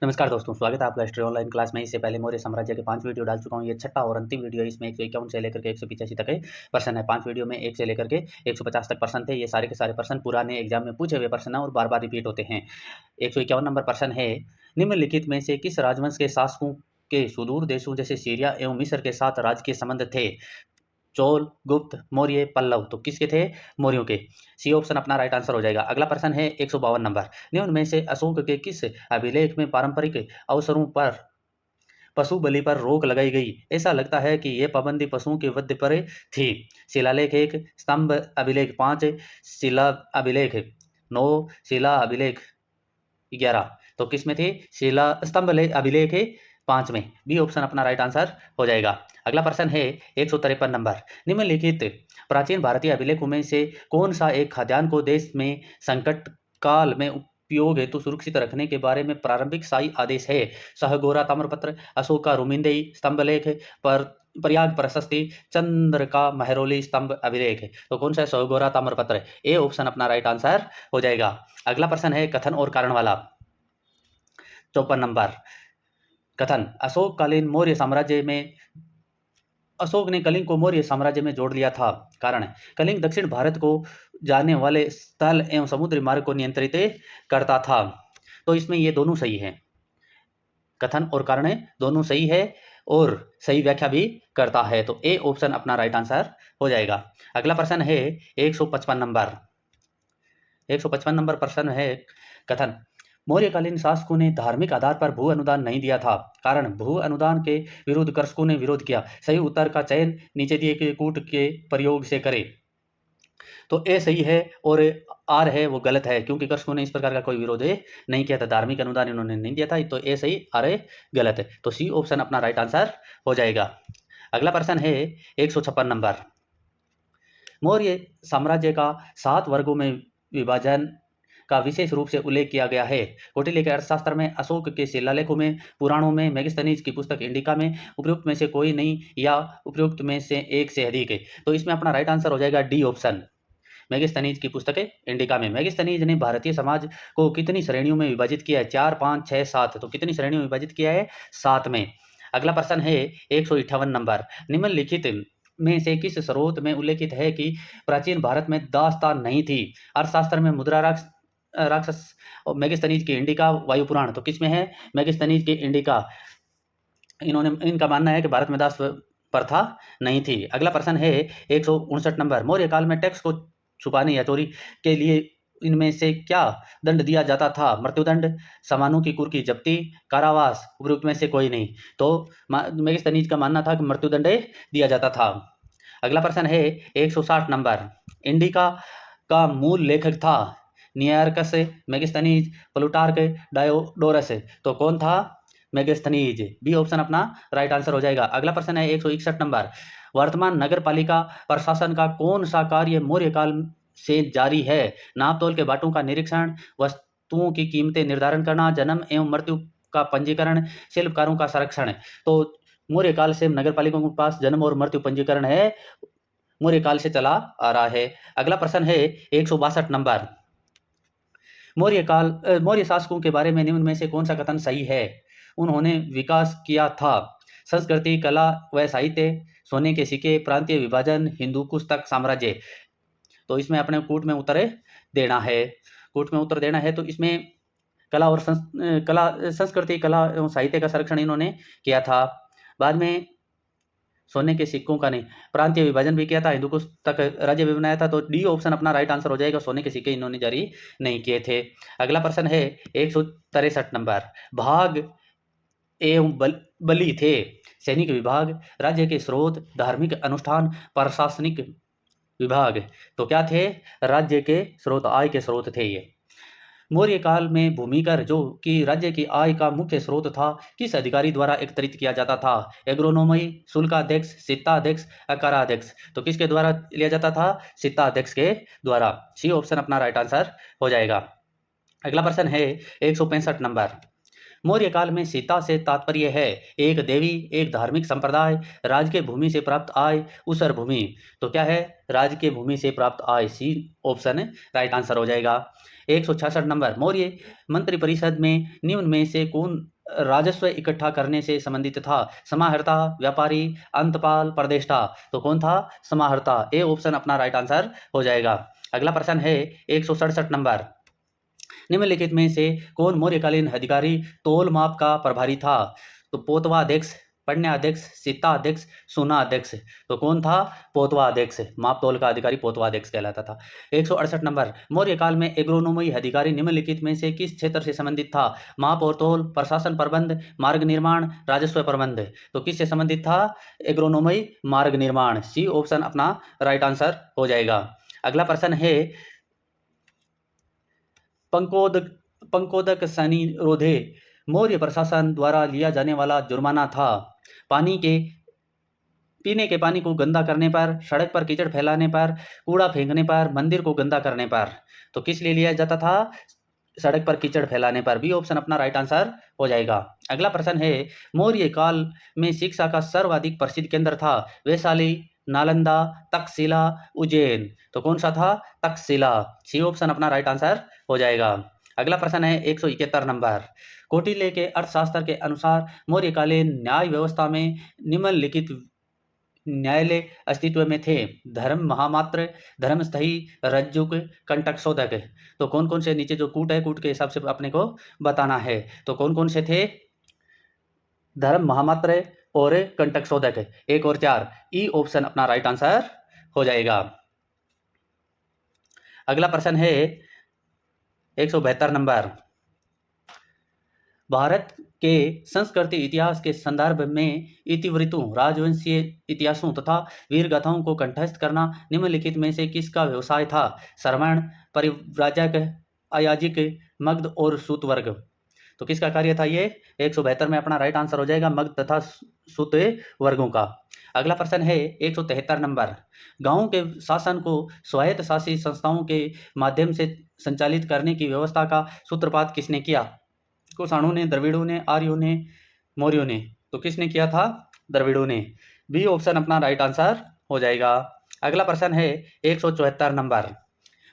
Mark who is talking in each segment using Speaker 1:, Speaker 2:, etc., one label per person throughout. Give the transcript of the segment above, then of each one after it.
Speaker 1: नमस्कार दोस्तों, स्वागत है आपका हिस्ट्री ऑनलाइन क्लास में। इससे पहले मौर्य साम्राज्य के 5 वीडियो डाल चुका हूँ। ये छठा और अंतिम वीडियो है। इसमें 151 से लेकर के 185 तक के प्रश्न है। 5 वीडियो में 1 से लेकर के 150 तक प्रश्न थे। ये सारे के सारे प्रश्न पुराने एग्जाम में पूछे हुए प्रश्न और बार बार रिपीट होते हैं। 151 नंबर प्रश्न है, निम्नलिखित में से किस राजवंश के शासकों के सुदूर देशों जैसे सीरिया एवं मिस्र के साथ राजकीय संबंध थे? चोल, गुप्त, मौर्य, पल्लव। तो किसके थे? मौर्यों के। सी ऑप्शन अपना राइट आंसर हो जाएगा। अगला प्रश्न है 152 नंबर, निम्न में से अशोक के किस अभिलेख में पारंपरिक अवसरों पर पशु बलि पर रोक लगाई गई? ऐसा लगता है कि यह पाबंदी पशुओं के वध पर थी। शिलालेख 1, स्तंभ अभिलेख 5, शिला अभिलेख 9, शिला अभिलेख 11। तो किस में थी? शिला स्तंभ अभिलेख 5 में। बी ऑप्शन अपना राइट आंसर हो जाएगा। अगला प्रश्न है 153 नंबर, निम्नलिखित प्राचीन भारतीय अभिलेखों में से कौन सा एक खाद्यान्न को देश में संकट काल में उपयोग हेतु सुरक्षित रखने के बारे में प्रारंभिक शाही आदेश है? सहगोरा ताम्रपत्र, अशोक का रुमिंदेई स्तंभलेख, पर प्रयाग प्रशस्ति, चंद्र का महरौली स्तंभ अभिलेख। तो कौन सा है? सहगोरा ताम्रपत्र। ए ऑप्शन अपना राइट आंसर हो जाएगा। अगला प्रश्न है कथन और कारण वाला। 54 नंबर, कथन, अशोक ने कलिंग को मौर्य साम्राज्य में जोड़ लिया था। कारण, कलिंग दक्षिण भारत को जाने वाले स्थल एवं समुद्री मार्ग को नियंत्रित करता था। तो इसमें ये दोनों सही है, कथन और कारण दोनों सही है और सही व्याख्या भी करता है। तो ए ऑप्शन अपना राइट आंसर हो जाएगा। अगला प्रश्न है 155 नंबर। 155 नंबर प्रश्न है, कथन, मौर्यकालीन शासकों ने धार्मिक आधार पर भू अनुदान नहीं दिया था। कारण, भू अनुदान के विरुद्ध कृषकों ने विरोध किया। सही उत्तर का चयन नीचे दिए गए कूट के प्रयोग से करें। तो ए सही है और आर है वो गलत है, क्योंकि कृषकों ने इस प्रकार का कोई विरोध नहीं किया था। धार्मिक अनुदान इन्होंने नहीं दिया था। तो ए सही, आर ए गलत है। तो सी ऑप्शन अपना राइट आंसर हो जाएगा। अगला प्रश्न है 156 नंबर, मौर्य साम्राज्य का 7 वर्गों में विभाजन का विशेष रूप से उल्लेख किया गया है। कौटिल्य के अर्थशास्त्र में, अशोक के शिलालेखों में, पुराणों में, मेगस्थनीज की पुस्तक इंडिका में, उपयुक्त में से कोई नहीं या उपयुक्त में से एक से अधिक है। तो इसमें अपना राइट आंसर हो जाएगा डी ऑप्शन, मेगस्थनीज की पुस्तक इंडिका में। मेगस्थनीज ने भारतीय समाज को कितनी श्रेणियों में विभाजित किया है? 4, 5, 6, 7। तो कितनी श्रेणियों में विभाजित किया है? 7 में। अगला प्रश्न है 158 नंबर, निम्नलिखित में से किस स्रोत में उल्लेखित है कि प्राचीन भारत में दास्तान नहीं थी? अर्थशास्त्र में, मुद्रा राक्षस और मेगस्थनीज की इंडिका, वायु पुराण। तो किसमें है? मेगस्थनीज की इंडिका। इनका मानना है कि भारत में दास प्रथा नहीं थी। अगला प्रश्न है 159 नंबर, मौर्य काल में टैक्स को छुपाने या चोरी के लिए इनमें से क्या दंड दिया जाता था? मृत्युदंड, सामानों की कुर्की जब्ती, कारावास। उपयुक्त में से कोई नहीं। तो मेगस्थनीज का मानना था कि मृत्युदंड दिया जाता था। अगला प्रश्न है 160 नंबर, इंडिका का मूल लेखक था? नियार्कस, मेगस्थनीज, प्लूटार्क, डायोडोरस। तो कौन था? मेगस्थनीज। बी ऑप्शन अपना राइट आंसर हो जाएगा। अगला प्रश्न है 161 नंबर, वर्तमान नगर पालिका प्रशासन का कौन सा कार्य मौर्य काल से जारी है? नाप तोल के बाटों का निरीक्षण, वस्तुओं की कीमतें निर्धारण करना, जन्म एवं मृत्यु का पंजीकरण, शिल्पकारों का संरक्षण। तो मौर्य काल से नगर पालिकाओं के पास जन्म और मृत्यु पंजीकरण है, मौर्य काल से चला आ रहा है। अगला प्रश्न है 162 नंबर, मौर्य शासकों के बारे में निम्न में से कौन सा कथन सही है? उन्होंने विकास किया था संस्कृति, कला व साहित्य, सोने के सिक्के, प्रांतीय विभाजन, हिंदू कुश तक साम्राज्य। तो इसमें अपने कूट में उत्तर देना है। कूट में उत्तर देना है। तो इसमें संस्कृति, कला एवं साहित्य का संरक्षण इन्होंने किया था। बाद में सोने के सिक्कों का नहीं, प्रांतीय विभाजन भी किया था, हिंदू कुश तक राज्य भी बनाया था। तो डी ऑप्शन अपना राइट आंसर हो जाएगा। सोने के सिक्के इन्होंने जारी नहीं किए थे। अगला प्रश्न है 163 नंबर, भाग एवं बलि थे सैनिक विभाग, राज्य के स्रोत, धार्मिक अनुष्ठान, प्रशासनिक विभाग। तो क्या थे? राज्य के स्रोत, आय के स्रोत थे ये। मौर्य काल में भूमिकर, जो कि राज्य की आय का मुख्य स्रोत था, किस अधिकारी द्वारा एकत्रित किया जाता था? एग्रोनोमी, शुल्काध्यक्ष, सित्ताध्यक्ष, अकाराध्यक्ष। तो किसके द्वारा लिया जाता था? सित्ताध्यक्ष के द्वारा। सी ऑप्शन अपना राइट आंसर हो जाएगा। अगला प्रश्न है 165 नंबर, मौर्य काल में सीता से तात्पर्य है? एक देवी, एक धार्मिक संप्रदाय, राजकीय भूमि से प्राप्त आय, उसर भूमि। तो क्या है? राजकीय भूमि से प्राप्त आय। सी ऑप्शन राइट आंसर हो जाएगा। 166 नंबर, मौर्य मंत्रिपरिषद में निम्न में से कौन राजस्व इकट्ठा करने से संबंधित था? समाहर्ता, व्यापारी, अंतपाल, परदेष्टा। तो कौन था? समाहर्ता। ए ऑप्शन अपना राइट आंसर हो जाएगा। अगला प्रश्न है 167 नंबर। निम्नलिखित में से कौन मौर्यकालीन अधिकारी तोल माप का प्रभारी था? तो पोतवाध्यक्ष, पण्याध्यक्ष, सीताध्यक्ष, सूनाध्यक्ष। तो कौन था? पोतवाध्यक्ष। माप तोल का अधिकारी पोतवाध्यक्ष कहलाता था। 168 नंबर। मौर्य काल में एग्रोनोमी अधिकारी निम्नलिखित में से किस क्षेत्र से संबंधित था? माप और तोल, प्रशासन प्रबंध, मार्ग निर्माण, राजस्व प्रबंध। तो किससे संबंधित था? एग्रोनोमी, मार्ग निर्माण। सी ऑप्शन अपना राइट आंसर हो जाएगा। अगला प्रश्न है पंकोदक सनिरोधे मौर्य प्रशासन द्वारा लिया जाने वाला जुर्माना था? पीने के पानी को गंदा करने पर, सड़क पर कीचड़ फैलाने पर, कूड़ा फेंकने पर, मंदिर को गंदा करने पर। तो किस लिए लिया जाता था? सड़क पर कीचड़ फैलाने पर। बी ऑप्शन अपना राइट आंसर हो जाएगा। अगला प्रश्न है मौर्य काल में शिक्षा का सर्वाधिक प्रसिद्ध केंद्र था? वैशाली, नालंदा, तक्षशिला, उज्जैन। तो कौन सा था? तक्षशिला। सी ऑप्शन अपना राइट आंसर हो जाएगा। अगला प्रश्न है 171 नंबर। कौटिल्य के अर्थशास्त्र के अनुसार मौर्यकालीन न्याय व्यवस्था में निम्नलिखित न्यायालय अस्तित्व में थे? धर्म महामात्र, धर्मस्थई, रज्जुक, कंटक शोधक। तो कौन कौन से, नीचे जो कूट है, कूट के हिसाब से अपने को बताना है। तो कौन कौन से थे? धर्म महामात्र और कंटक शोधक। 1 और 4। ई ऑप्शन अपना राइट आंसर हो जाएगा। अगला प्रश्न है 172 नंबर। भारत के संस्कृति इतिहास के संदर्भ में इतिवृत्तों, राजवंशीय इतिहासों तथा वीर गाथाओं को कंठस्थ करना निम्नलिखित में से किसका व्यवसाय था? श्रवण, परिव्राजक, अयाजिक, मगध और सूत वर्ग। तो किसका कार्य था ये? 172 में अपना राइट आंसर हो जाएगा मगध तथा सूत वर्गों का। अगला प्रश्न है 173 नंबर। गांवों के शासन को स्वायत्त शासी संस्थाओं के माध्यम से संचालित करने की व्यवस्था का सूत्रपात किसने किया? कुषाणों ने, द्रविड़ों ने, आर्यों ने, मौर्यों ने। तो किसने किया था? द्रविड़ों ने। बी ऑप्शन अपना राइट आंसर हो जाएगा। अगला प्रश्न है 174 नंबर।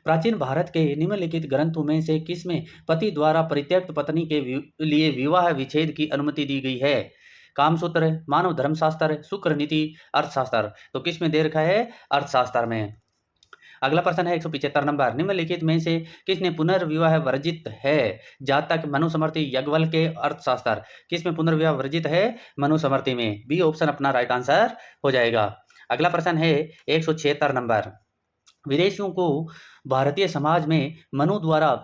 Speaker 1: प्राचीन भारत के निम्नलिखित ग्रंथों में से किसमें पति द्वारा परित्यक्त पत्नी के लिए विवाह विच्छेद की अनुमति दी गई है? कामसूत्र, मानव धर्मशास्त्र, शुक्र नीति, अर्थशास्त्र। तो किसमें दे रखा है? अर्थशास्त्र में। अगला प्रश्न है 175 नंबर। निम्नलिखित में से किसने पुनर्विवाह वर्जित है? जातक, मनुस्मृति, याज्ञवल्क्य के अर्थशास्त्र। किसमें पुनर्विवाह वर्जित है? मनुस्मृति में। बी ऑप्शन अपना राइट आंसर हो जाएगा। अगला प्रश्न है 176 नंबर। विदेशियों को भारतीय समाज में मनु द्वारा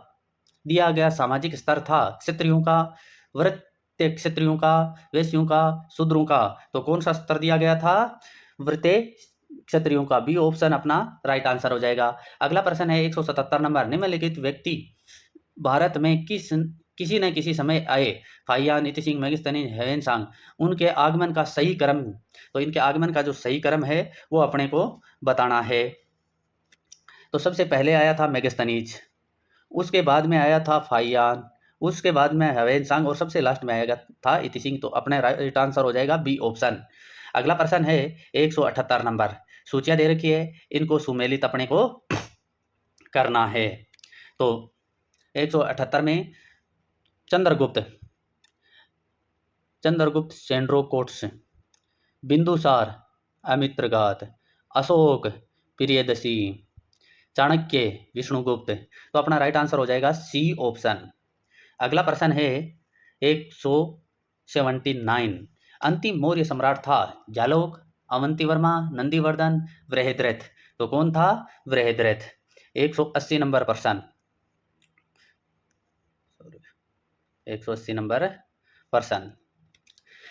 Speaker 1: दिया गया सामाजिक स्तर था? क्षत्रियों का, वृत्य क्षत्रियों का, वैश्यों का, शूद्रों का। तो कौन सा स्तर दिया गया था? वृत्य क्षत्रियों का। बी ऑप्शन अपना राइट आंसर हो जाएगा। अगला प्रश्न है 177 नंबर। निम्नलिखित व्यक्ति भारत में किसी न किसी समय आए? फाहियान, इतिसिंह, मेगस्थनीज, ह्वेनसांग। उनके आगमन का सही क्रम। तो इनके आगमन का जो सही क्रम है वो अपने को बताना है। तो सबसे पहले आया था मेगस्थनीज, उसके बाद में आया था फाहियान, उसके बाद में ह्वेनसांग और सबसे लास्ट में आएगा था इतिसिंह। तो अपने राइट आंसर हो जाएगा बी ऑप्शन। अगला प्रश्न है 178 नंबर। सूचियां दे रखी है, इनको सुमेलित अपने को करना है। तो 178 में चंद्रगुप्त, सेंड्रोकोट्स, बिंदुसार, अमित्रघात, अशोक, प्रियदर्शी, चाणक्य, विष्णुगुप्त। तो अपना राइट आंसर हो जाएगा सी ऑप्शन। अगला प्रश्न है 179। अंतिम मौर्य सम्राट था? जालोक, अवंतिवर्मा, नंदीवर्धन, बृहद्रथ। तो कौन था? बृहद्रथ। 180 नंबर प्रश्न। 180 नंबर प्रश्न।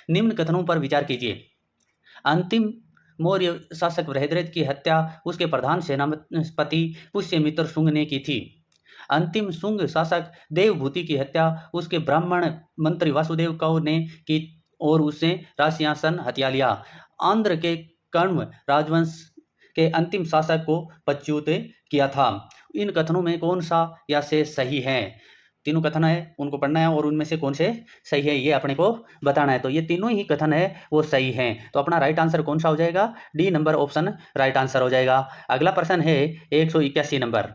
Speaker 1: निम्न कथनों पर विचार कीजिए। अंतिम मौर्य शासक बृहद्रथ की हत्या उसके प्रधान सेनापति पुष्यमित्र शुंग ने की थी। अंतिम शुंग शासक देवभूति की हत्या उसके ब्राह्मण मंत्री वासुदेव कौ ने की और उससे राजसिंहासन हथिया लिया। आंध्र के कण्व राजवंश के अंतिम शासक को पच्युत किया था। इन कथनों में कौन सा या से सही है? तीनों कथन है, उनको पढ़ना है और उनमें से कौन से सही है ये अपने को बताना है। तो ये तीनों ही कथन है वो सही हैं। तो अपना राइट आंसर कौन सा हो जाएगा? D number option right answer हो जाएगा। अगला प्रश्न है 181 नंबर।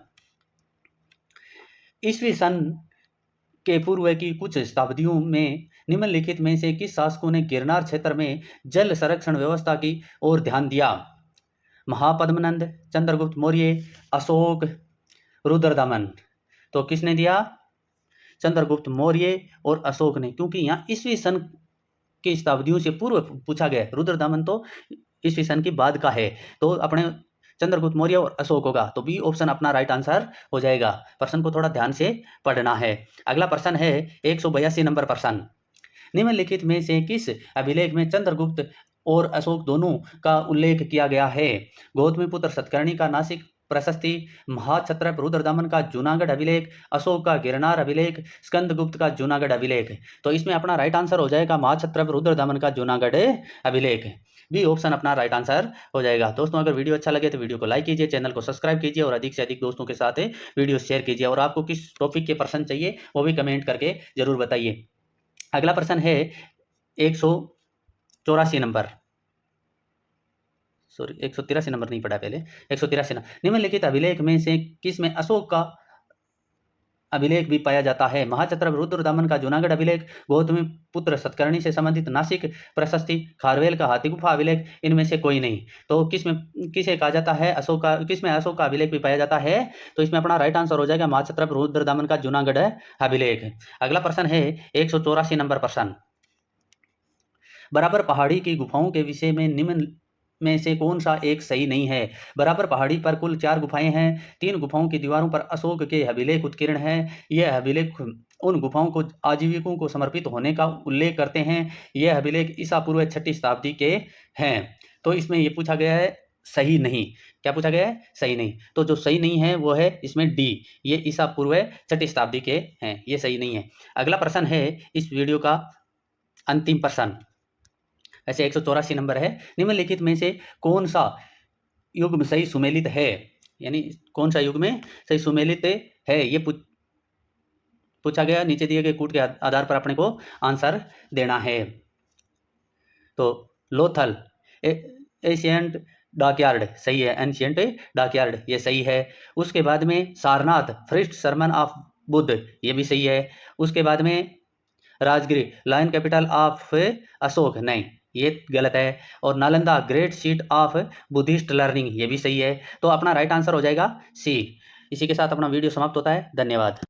Speaker 1: ईस्वी सन के पूर्व की कुछ शताब्दियों में निम्नलिखित में से किस शासकों ने गिरनार क्षेत्र में जल संरक्षण व्यवस्था की ओर ध्यान दिया? महापद्मनंद, चंद्रगुप्त मौर्य, अशोक, रुद्रदमन। तो किसने दिया? चंद्रगुप्त मौर्य और अशोक ने, क्योंकि यहाँ ईस्वी सन की शताब्दियों से पूर्व पूछा गया है। रुद्रदमन तो ईस्वी सन की बाद का है, तो अपने चंद्रगुप्त मौर्य और अशोक होगा, तो बी ऑप्शन अपना राइट आंसर हो जाएगा। प्रश्न को थोड़ा ध्यान से पढ़ना है। अगला प्रश्न है 182 नंबर प्रश्न। निम्नलिखित में से किस अभिलेख में चंद्रगुप्त और अशोक दोनों का उल्लेख किया गया है? गौतमीपुत्र सतकर्णी का नासिक प्रशस्ति, महाक्षत्रप रुद्रदमन का जूनागढ़ अभिलेख, अशोक का गिरनार अभिलेख, स्कंदगुप्त का जूनागढ़ अभिलेख। तो इसमें अपना राइट आंसर हो जाएगा महाक्षत्रप रुद्रदमन का जूनागढ़ अभिलेख। बी ऑप्शन अपना राइट आंसर हो जाएगा। दोस्तों, अगर वीडियो अच्छा लगे तो वीडियो को लाइक कीजिए, चैनल को सब्सक्राइब कीजिए और अधिक से अधिक दोस्तों के साथ वीडियो शेयर कीजिए। और आपको किस टॉपिक के प्रश्न चाहिए वो भी कमेंट करके जरूर बताइए। अगला प्रश्न है 184 नंबर, सॉरी 183 नंबर नहीं पढ़ा पहले, 183 नंबर। निम्नलिखित अभिलेख में से किस में अशोक का अभिलेख भी पाया जाता है? महाक्षत्रप रुद्रदमन का जूनागढ़ अभिलेख, गौतमी पुत्र सतकर्णी से संबंधित नासिक प्रशस्ति, खारवेल का हाथी गुफा अभिलेख, इनमें से कोई नहीं। तो किसे कहा जाता है अशोक का, किसमें अशोक का अभिलेख भी पाया जाता है? तो इसमें अपना राइट आंसर हो जाएगा महाक्षत्रप रुद्रदमन का जूनागढ़ अभिलेख। अगला प्रश्न है 184 नंबर प्रश्न। बराबर पहाड़ी की गुफाओं के विषय में निम्न में से कौन सा एक सही नहीं है? बराबर पहाड़ी पर कुल 4 गुफाएं हैं। 3 गुफाओं की दीवारों पर अशोक के अभिलेख उत्कीर्ण है। यह अभिलेख उन गुफाओं को आजीविकों को समर्पित होने का उल्लेख करते हैं। यह अभिलेख ईसा पूर्व 6ठी शताब्दी के हैं। तो इसमें यह पूछा गया है सही नहीं। क्या पूछा गया है? सही नहीं। तो जो सही नहीं है वो है इसमें डी, ये ईसा पूर्व 6ठी शताब्दी के हैं, ये सही नहीं है। अगला प्रश्न है इस वीडियो का अंतिम प्रश्न, ऐसे 184 नंबर है। निम्नलिखित में से कौन सा युग्म सही सुमेलित है? यानी कौन सा युग्म में सही सुमेलित है, ये पूछा गया। नीचे दिए गए कूट के आधार पर अपने को आंसर देना है। तो लोथल एशियंट डॉकयार्ड सही है, एंशियंट डॉकयार्ड ये सही है। उसके बाद में Sarnath first sermon of Buddha, ये भी सही है। उसके बाद में Rajgiri lion capital of Ashoka, नहीं ये गलत है। और Nalanda great seat of Buddhist learning, ये भी सही है। तो अपना राइट आंसर हो जाएगा सी। इसी के साथ अपना वीडियो समाप्त होता है। धन्यवाद।